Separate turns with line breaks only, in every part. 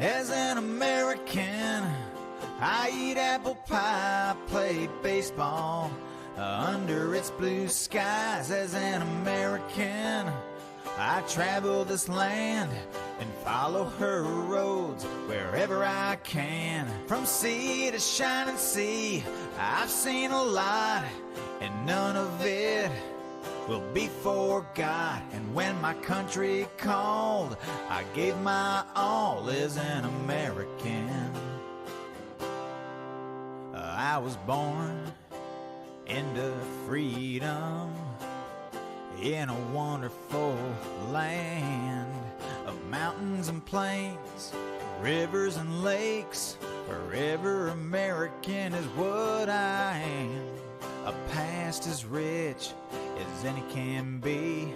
As an American, I eat apple pie, play baseball under its blue skies. As an American, I travel this land and follow her roads wherever I can. From sea to shining sea, I've seen a lot, and none of it will be forgot. And when my country called, I gave my all as an American. I was born into freedom in a wonderful land of mountains and plains, rivers and lakes. Forever American is what I am. A past as rich as any can be.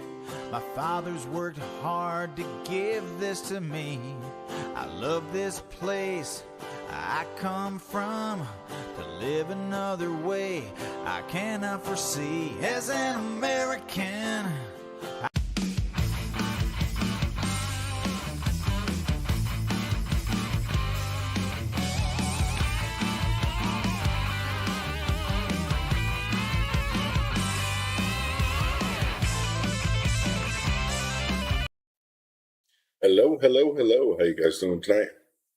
My father's worked hard to give this to me. I love this place I come from. To live another way I cannot foresee. As an American,
Hello, hello, hello. How you guys doing tonight?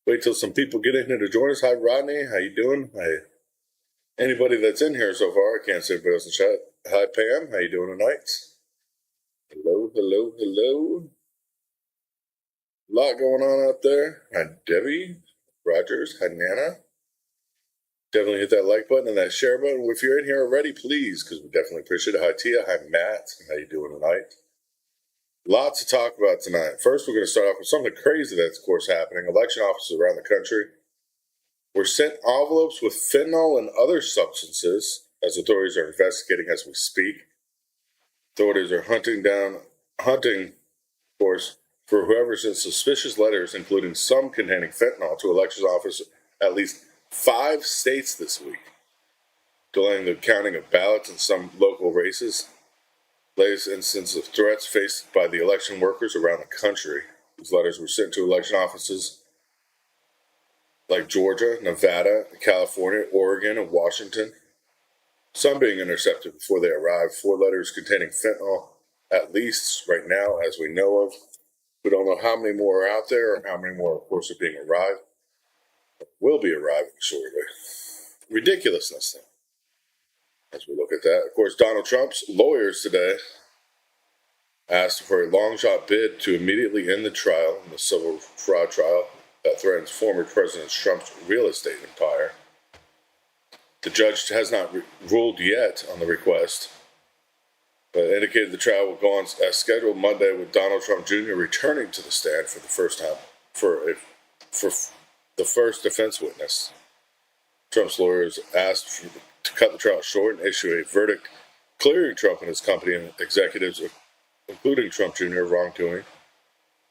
Wait till some people get in here to join us. Hi, Rodney. How you doing? Hi. Anybody that's in here so far, I can't see everybody else in chat. Hi, Pam. How you doing tonight? Hello, hello, hello. A lot going on out there. Hi, Debbie. Rogers. Hi, Nana. Definitely hit that like button and that share button. If you're in here already, please, because we definitely appreciate it. Hi, Tia. Hi, Matt. How you doing tonight? Lots to talk about tonight. First, we're going to start off with something crazy that's, of course, happening. Election offices around the country were sent envelopes with fentanyl and other substances, as authorities are investigating as we speak. Authorities are hunting, of course, for whoever sent suspicious letters, including some containing fentanyl, to elections officers at least 5 states this week, delaying the counting of ballots in some local races. Latest instance of threats faced by the election workers around the country. These letters were sent to election offices like Georgia, Nevada, California, Oregon, and Washington. Some being intercepted before they arrived. 4 letters containing fentanyl, at least right now, as we know of. We don't know how many more are out there or how many more, of course, are being arrived. Will be arriving shortly. Ridiculousness, though. As we look at that, of course, Donald Trump's lawyers today asked for a long shot bid to immediately end the trial, the civil fraud trial that threatens former President Trump's real estate empire. The judge has not ruled yet on the request, but indicated the trial will go on as scheduled Monday, with Donald Trump Jr. returning to the stand for the first time for the first defense witness. Trump's lawyers asked to cut the trial short and issue a verdict clearing Trump and his company and executives, including Trump Jr., of wrongdoing.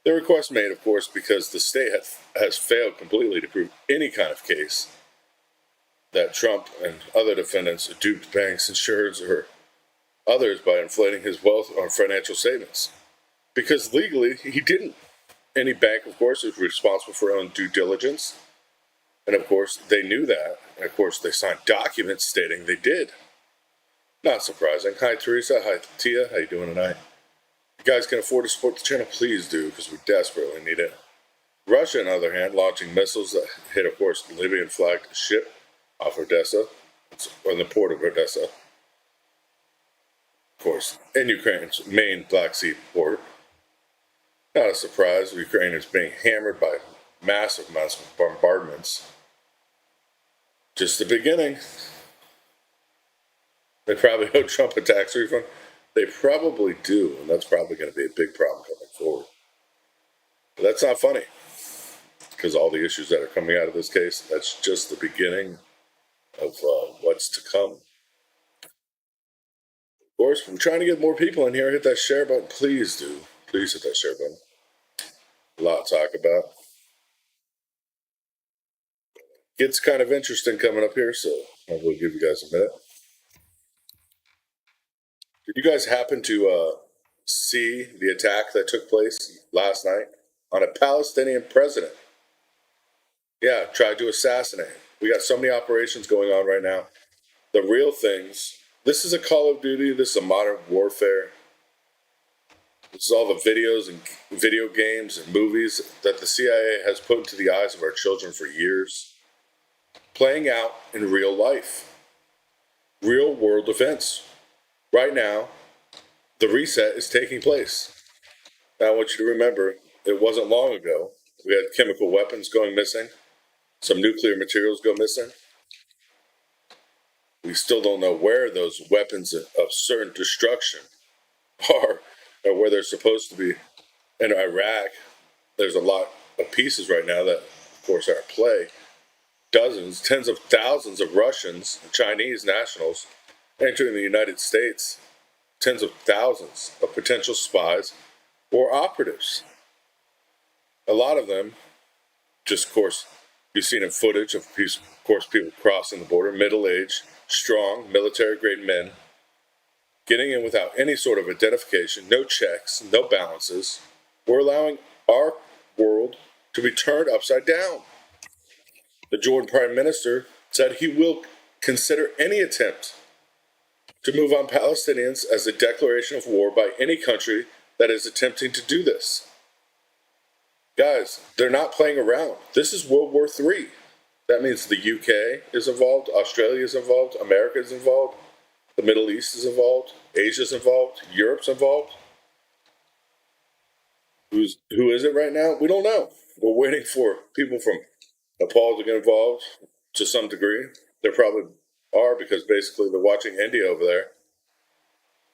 The request made, of course, because the state has failed completely to prove any kind of case that Trump and other defendants duped banks, insurers, or others by inflating his wealth on financial statements. Because legally, he didn't. Any bank, of course, is responsible for their own due diligence. And, of course, they knew that. And, of course, they signed documents stating they did. Not surprising. Hi, Teresa. Hi, Tia. How you doing tonight? If you guys can afford to support the channel, please do, because we desperately need it. Russia, on the other hand, launching missiles that hit, of course, the Libyan-flagged ship off Odessa, or in the port of Odessa. Of course, in Ukraine's main Black Sea port. Not a surprise, Ukraine is being hammered by massive amounts of bombardments. Just the beginning. They probably owe Trump a tax refund. They probably do, and that's probably going to be a big problem coming forward. But that's not funny, because all the issues that are coming out of this case, that's just the beginning of what's to come. Of course, I'm trying to get more people in here. Hit that share button. Please do. Please hit that share button. A lot to talk about. Gets kind of interesting coming up here, so I will give you guys a minute. Did you guys happen to see the attack that took place last night on a Palestinian president? Yeah, tried to assassinate. We got so many operations going on right now. The real things. This is a Call of Duty. This is a modern warfare. This is all the videos and video games and movies that the CIA has put into the eyes of our children for years, playing out in real life, real world events. Right now, the reset is taking place. Now, I want you to remember, it wasn't long ago. We had chemical weapons going missing, some nuclear materials go missing. We still don't know where those weapons of certain destruction are or where they're supposed to be. In Iraq, there's a lot of pieces right now that, of course, are at play. Dozens, tens of thousands of Russians and Chinese nationals entering the United States, tens of thousands of potential spies or operatives. A lot of them, just of course, you've seen in footage of course, people crossing the border, middle-aged, strong, military-grade men, getting in without any sort of identification, no checks, no balances. We're allowing our world to be turned upside down. The Jordan Prime Minister said he will consider any attempt to move on Palestinians as a declaration of war by any country that is attempting to do this. Guys, they're not playing around. This is World War III. That means the UK is involved, Australia is involved, America is involved, the Middle East is involved, Asia's involved, Europe's involved. Who is it right now? We don't know. We're waiting for people from Nepal to get involved to some degree. They probably are because basically they're watching India over there,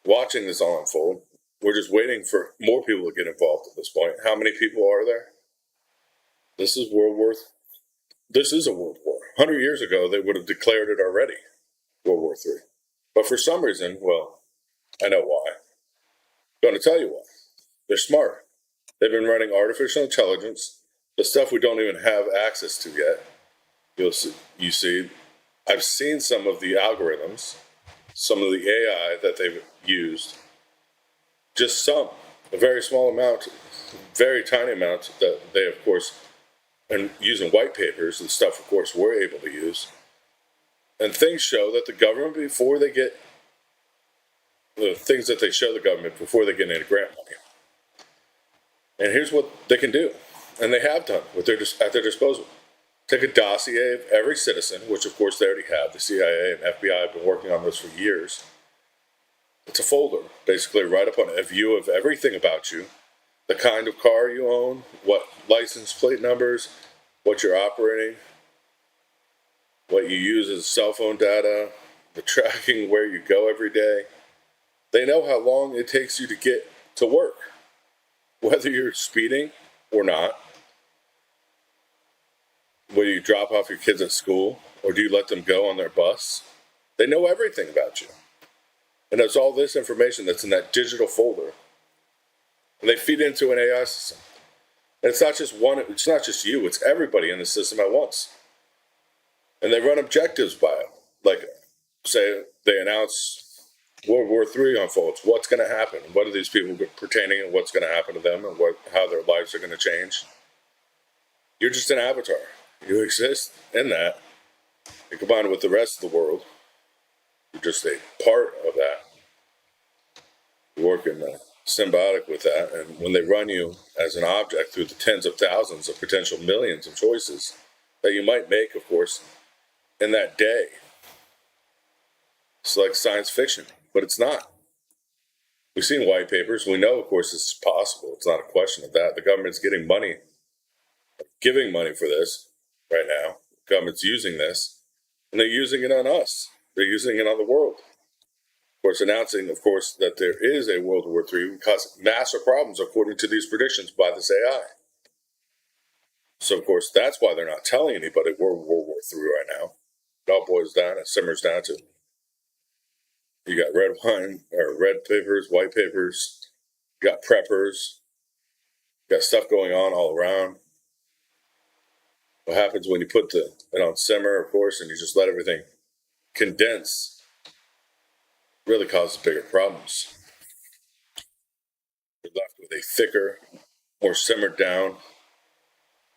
watching this all unfold. We're just waiting for more people to get involved at this point. How many people are there? This is World War. This is a world war. 100 years ago, they would have declared it already, World War III. But for some reason, well, I know why. I'm going to tell you why. They're smart. They've been running artificial intelligence, the stuff we don't even have access to yet. You see, I've seen some of the algorithms, some of the AI that they've used. Just some, a very small amount, very tiny amount that they, of course, and using white papers and stuff, of course, we're able to use. And things show that the government, before they get the things that they show the government before they get any grant money. And here's what they can do, and they have done at their disposal. Take a dossier of every citizen, which of course they already have. The CIA and FBI have been working on this for years. It's a folder, basically right up on a view of everything about you, the kind of car you own, what license plate numbers, what you're operating, what you use as cell phone data, the tracking where you go every day. They know how long it takes you to get to work, whether you're speeding or not. Whether you drop off your kids at school or do you let them go on their bus. They know everything about you. And it's all this information that's in that digital folder. And they feed it into an AI system. And it's not just you, it's everybody in the system at once. And they run objectives by it. Like, say, they announce World War III unfolds. What's going to happen? What are these people pertaining and what's going to happen to them and how their lives are going to change? You're just an avatar. You exist in that. You combine it with the rest of the world. You're just a part of that. You work in symbiotic with that. And when they run you as an object through the tens of thousands of potential millions of choices that you might make, of course, in that day, it's like science fiction, but it's not. We've seen white papers. We know, of course, this is possible. It's not a question of that. The government's getting money, giving money for this right now. The government's using this, and they're using it on us. They're using it on the world. Of course, announcing, of course, that there is a World War III will cause massive problems according to these predictions by this AI. So, of course, that's why they're not telling anybody we're World War III right now. It all boils down and simmers down to you got red wine or red papers, white papers, you got preppers, you got stuff going on all around. What happens when you put it on simmer, of course, and you just let everything condense, really causes bigger problems. You're left with a thicker, more simmered down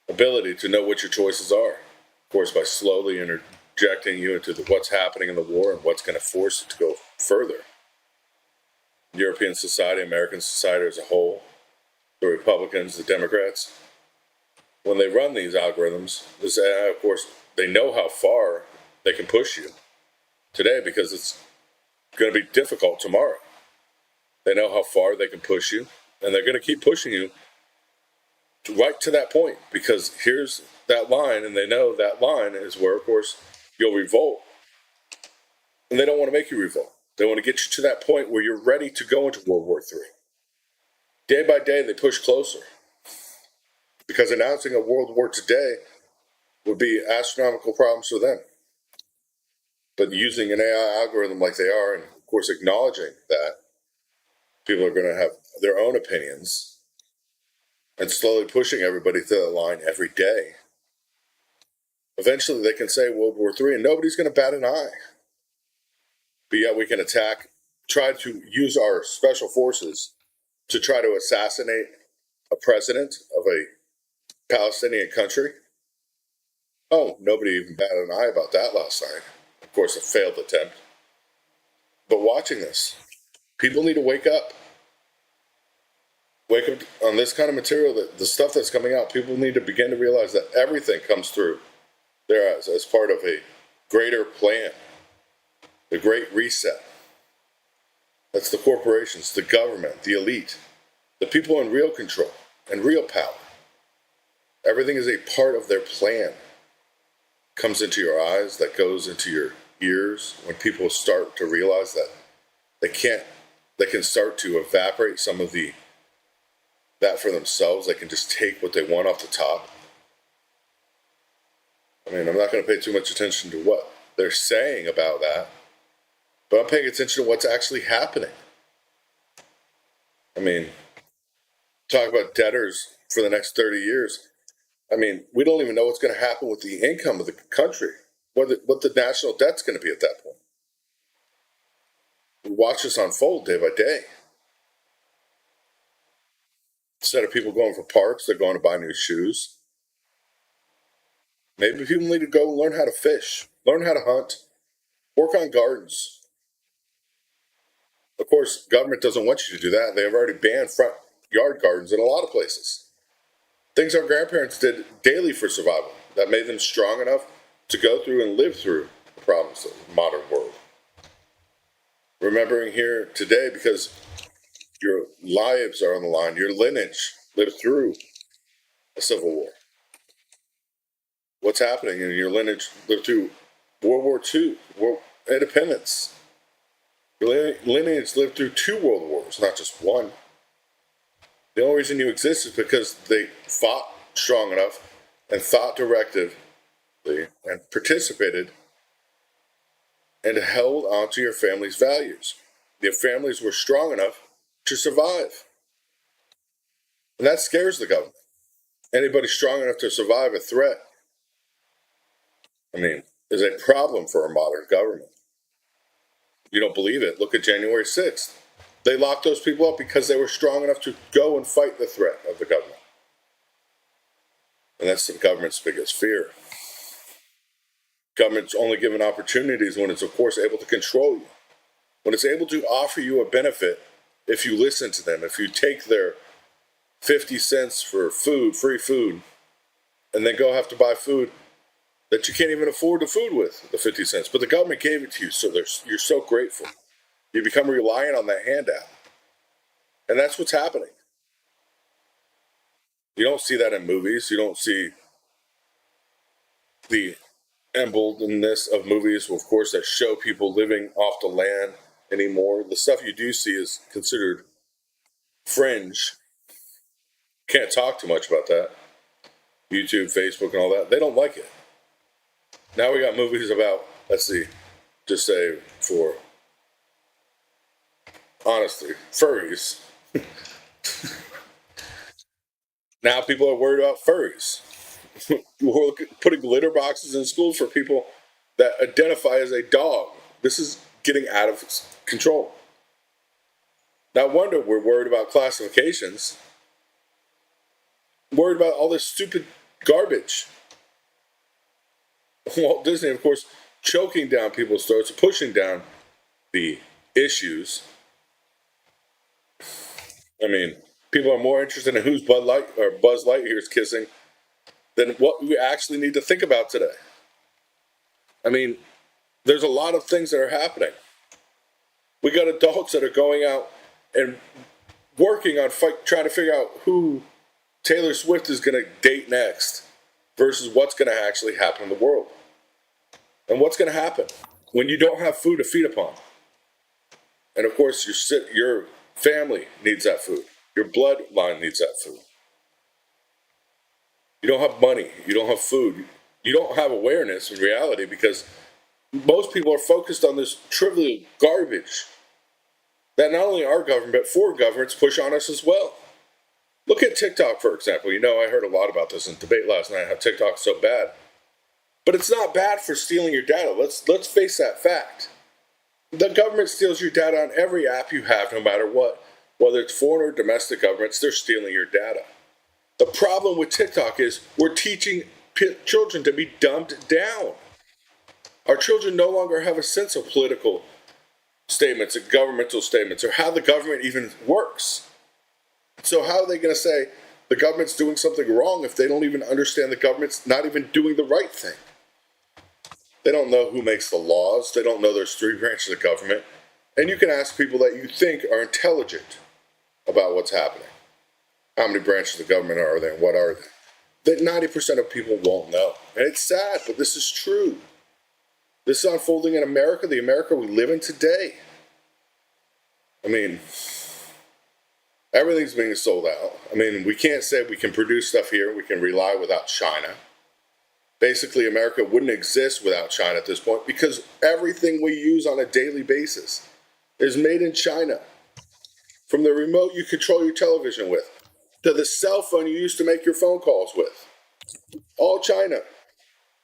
ability to know what your choices are. Of course, by slowly interjecting you into what's happening in the war and what's going to force it to go further. European society, American society as a whole, the Republicans, the Democrats, when they run these algorithms, of course, they know how far they can push you today because it's going to be difficult tomorrow. They know how far they can push you, and they're going to keep pushing you right to that point because here's that line, and they know that line is where, of course, you'll revolt. And they don't want to make you revolt. They want to get you to that point where you're ready to go into World War III. Day by day, they push closer because announcing a world war today would be astronomical problems for them. But using an AI algorithm like they are, and of course acknowledging that people are going to have their own opinions and slowly pushing everybody to the line every day, eventually they can say World War III and nobody's going to bat an eye. But yet we can try to use our special forces to try to assassinate a president of a Palestinian country. Oh, nobody even batted an eye about that last night. Of course, a failed attempt. But watching this, people need to wake up. Wake up on this kind of material, that the stuff that's coming out, people need to begin to realize that everything comes through their eyes as part of a greater plan, the Great Reset. That's the corporations, the government, the elite, the people in real control and real power. Everything is a part of their plan. Comes into your eyes, that goes into your ears when people start to realize that they can start to evaporate some of that for themselves. They can just take what they want off the top. I mean, I'm not going to pay too much attention to what they're saying about that, but I'm paying attention to what's actually happening. I mean, talk about debtors for the next 30 years. I mean, we don't even know what's going to happen with the income of the country, what the national debt's going to be at that point. We watch this unfold day by day. Instead of people going for parks, they're going to buy new shoes. Maybe people need to go learn how to fish, learn how to hunt, work on gardens. Of course, government doesn't want you to do that. They have already banned front yard gardens in a lot of places. Things our grandparents did daily for survival that made them strong enough to go through and live through the problems of the modern world. Remembering here today because your lives are on the line, your lineage lived through a civil war. What's happening in your lineage lived through World War II, independence. Your lineage lived through 2 world wars, not just one. The only reason you exist is because they fought strong enough and thought directively and participated and held onto your family's values. Your families were strong enough to survive. And that scares the government. Anybody strong enough to survive a threat, I mean, is a problem for a modern government. You don't believe it? Look at January 6th. They locked those people up because they were strong enough to go and fight the threat of the government. And that's the government's biggest fear. Government's only given opportunities when it's, of course, able to control you. When it's able to offer you a benefit if you listen to them, if you take their 50 cents for food, free food, and then go have to buy food that you can't even afford the food with, the 50 cents. But the government gave it to you, so you're so grateful. You become reliant on that handout. And that's what's happening. You don't see that in movies. You don't see the emboldenedness of movies, of course, that show people living off the land anymore. The stuff you do see is considered fringe. Can't talk too much about that. YouTube, Facebook, and all that. They don't like it. Now we got movies about, let's see, just say for honesty, furries. Now people are worried about furries. We're putting litter boxes in schools for people that identify as a dog. This is getting out of control. No wonder we're worried about classifications. Worried about all this stupid garbage. Walt Disney, of course, choking down people's throats, pushing down the issues. I mean, people are more interested in who's Buzz Lightyear is kissing than what we actually need to think about today. I mean, there's a lot of things that are happening. We got adults that are going out and working on trying to figure out who Taylor Swift is going to date next versus what's going to actually happen in the world. And what's going to happen when you don't have food to feed upon? And of course, your family needs that food. Your bloodline needs that food. You don't have money. You don't have food. You don't have awareness in reality because most people are focused on this trivial garbage that not only our government, but foreign governments push on us as well. Look at TikTok, for example. You know, I heard a lot about this in debate last night, how TikTok's so bad. But it's not bad for stealing your data. Let's face that fact. The government steals your data on every app you have, no matter what. Whether it's foreign or domestic governments, they're stealing your data. The problem with TikTok is we're teaching children to be dumbed down. Our children no longer have a sense of political statements and governmental statements or how the government even works. So how are they going to say the government's doing something wrong if they don't even understand the government's not even doing the right thing? They don't know who makes the laws. They don't know there's 3 branches of government. And you can ask people that you think are intelligent about what's happening. How many branches of government are there and what are they? That 90% of people won't know. And it's sad, but this is true. This is unfolding in America, the America we live in today. I mean, everything's being sold out. I mean, we can't say we can produce stuff here. We can rely without China. Basically, America wouldn't exist without China at this point because everything we use on a daily basis is made in China. From the remote you control your television with, to the cell phone you use to make your phone calls with. All China.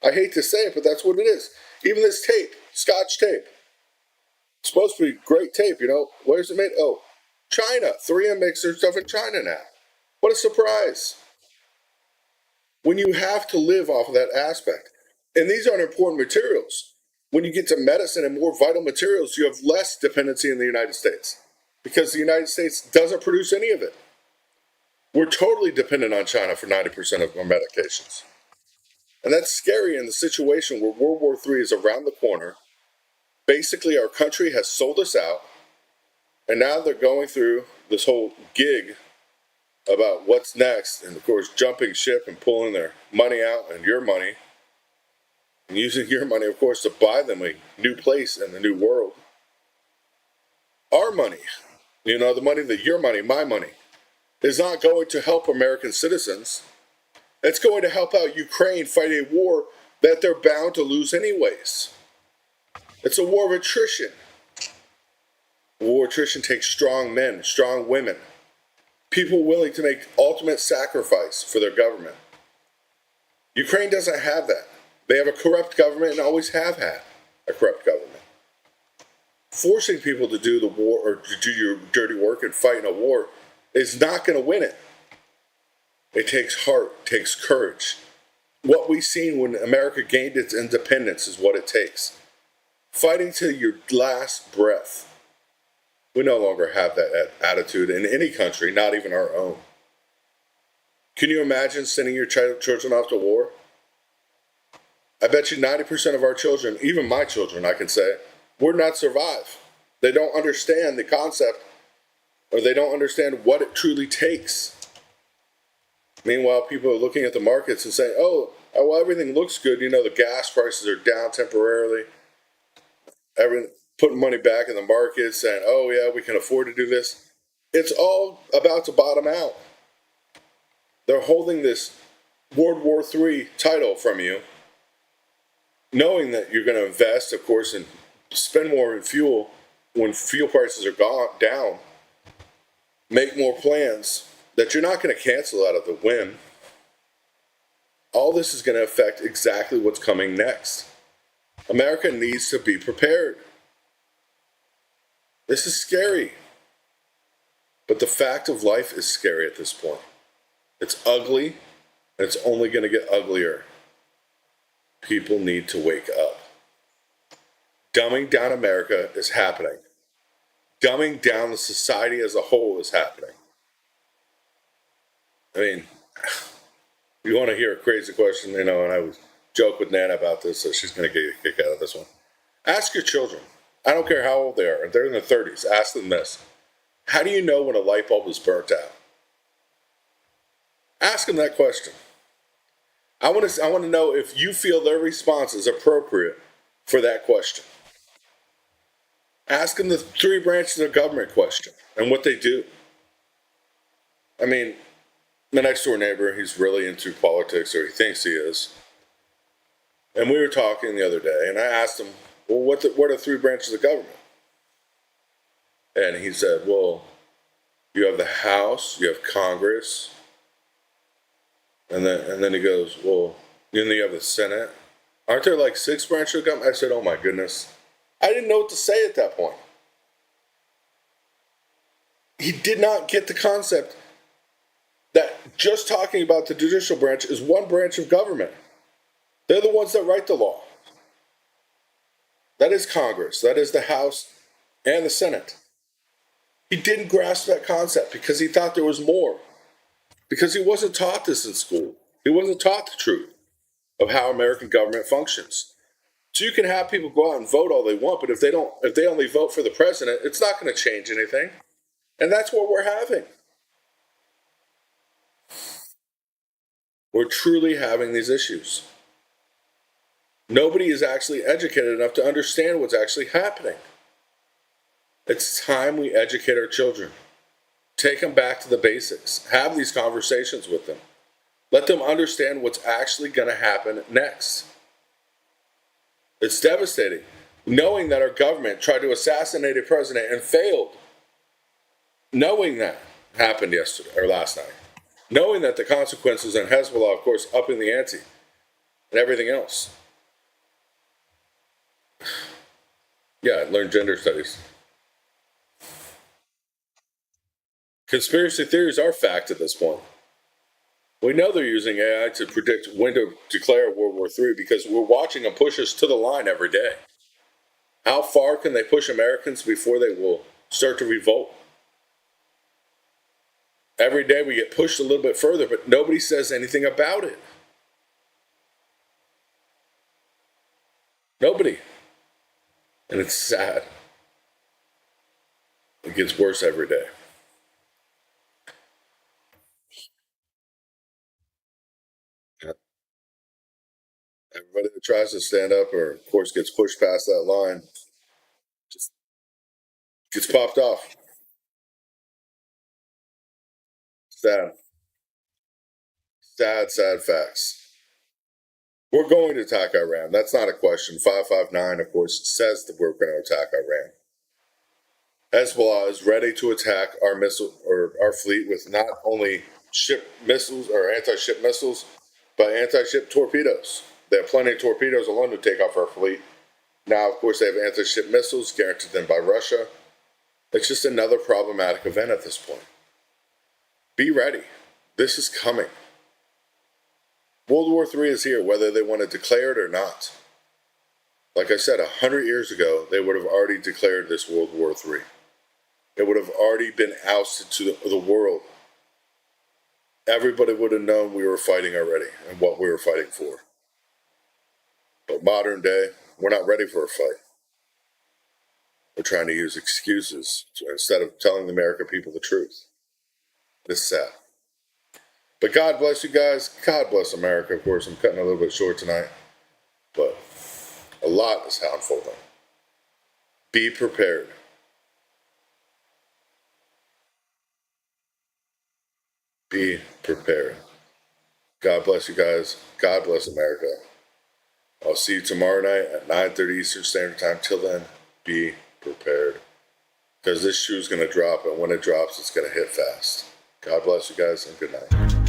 I hate to say it, but that's what it is. Even this tape, Scotch tape. It's supposed to be great tape, you know. Where's it made? Oh, China. 3M makes their stuff in China now. What a surprise. When you have to live off of that aspect. And these aren't important materials. When you get to medicine and more vital materials, you have less dependency in the United States because the United States doesn't produce any of it. We're totally dependent on China for 90% of our medications. And that's scary in the situation where World War III is around the corner. Basically, our country has sold us out, and now they're going through this whole gig about what's next, and of course jumping ship and pulling their money out and your money, and using your money, of course, to buy them a new place in the new world. Our money, you know, the money that your money, my money, is not going to help American citizens. It's going to help out Ukraine fight a war that they're bound to lose anyways. It's a war of attrition. War of attrition takes strong men, strong women, people willing to make ultimate sacrifice for their government. Ukraine doesn't have that. They have a corrupt government and always have had a corrupt government. Forcing people to do the war or to do your dirty work and fight in a war is not going to win it. It takes heart, it takes courage. What we've seen when America gained its independence is what it takes. Fighting to your last breath. We no longer have that attitude in any country, not even our own. Can you imagine sending your children off to war? I bet you 90% of our children, even my children, I can say, would not survive. They don't understand the concept, or they don't understand what it truly takes. Meanwhile, people are looking at the markets and saying, oh, well, everything looks good. You know, the gas prices are down temporarily. Putting money back in the market, saying, oh, yeah, we can afford to do this. It's all about to bottom out. They're holding this World War III title from you, knowing that you're going to invest, of course, and spend more in fuel when fuel prices are down, make more plans that you're not going to cancel out of the whim. All this is going to affect exactly what's coming next. America needs to be prepared. This is scary. But the fact of life is scary at this point. It's ugly, and It's only going to get uglier. People need to wake up. Dumbing down America is happening. Dumbing down the society as a whole is happening. I mean, you want to hear a crazy question, and I was joke with Nana about this, so she's going to get a kick out of this one. Ask your children. I don't care how old they are. If they're in their 30s, ask them this. How do you know when a light bulb is burnt out? Ask them that question. I want to know if you feel their response is appropriate for that question. Ask them the 3 branches of government question and what they do. I mean, my next door neighbor, he's really into politics, or he thinks he is. And we were talking the other day, and I asked him, well, what are 3 branches of government? And he said, well, you have the House, you have Congress, and then he goes, well, and then you have the Senate. Aren't there like 6 branches of government? I said, oh my goodness. I didn't know what to say at that point. He did not get the concept that just talking about the judicial branch is one branch of government. They're the ones that write the law. That is Congress. That is the House and the Senate. He didn't grasp that concept because he thought there was more. Because he wasn't taught this in school. He wasn't taught the truth of how American government functions. So you can have people go out and vote all they want, but if they only vote for the president, it's not going to change anything. And that's what we're having. We're truly having these issues. Nobody is actually educated enough to understand what's actually happening. It's time we educate our children. Take them back to the basics. Have these conversations with them. Let them understand what's actually going to happen next. It's devastating. Knowing that our government tried to assassinate a president and failed. Knowing that happened yesterday or last night. Knowing that the consequences, and Hezbollah, of course, upping the ante and everything else. Yeah, I learned gender studies. Conspiracy theories are fact at this point. We know they're using AI to predict when to declare World War III because we're watching them push us to the line every day. How far can they push Americans before they will start to revolt? Every day we get pushed a little bit further, but nobody says anything about it. Nobody. And it's sad. It gets worse every day. Everybody that tries to stand up or, of course, gets pushed past that line just gets popped off. Sad. Sad facts. We're going to attack Iran. That's not a question. 559, of course, says that we're going to attack Iran. Hezbollah is ready to attack our missile or our fleet with not only ship missiles or anti-ship missiles, but anti-ship torpedoes. They have plenty of torpedoes alone to take off our fleet. Now, of course, they have anti-ship missiles guaranteed them by Russia. It's just another problematic event at this point. Be ready. This is coming. World War III is here, whether they want to declare it or not. Like I said, 100 years ago, they would have already declared this World War III. It would have already been ousted to the world. Everybody would have known we were fighting already and what we were fighting for. But modern day, we're not ready for a fight. We're trying to use excuses instead of telling the American people the truth. This is sad. But God bless you guys. God bless America. Of course, I'm cutting a little bit short tonight. But a lot is unfolding. Be prepared. Be prepared. God bless you guys. God bless America. I'll see you tomorrow night at 9:30 Eastern Standard Time. Till then, be prepared. Because this shoe is going to drop, and when it drops, it's going to hit fast. God bless you guys, and good night.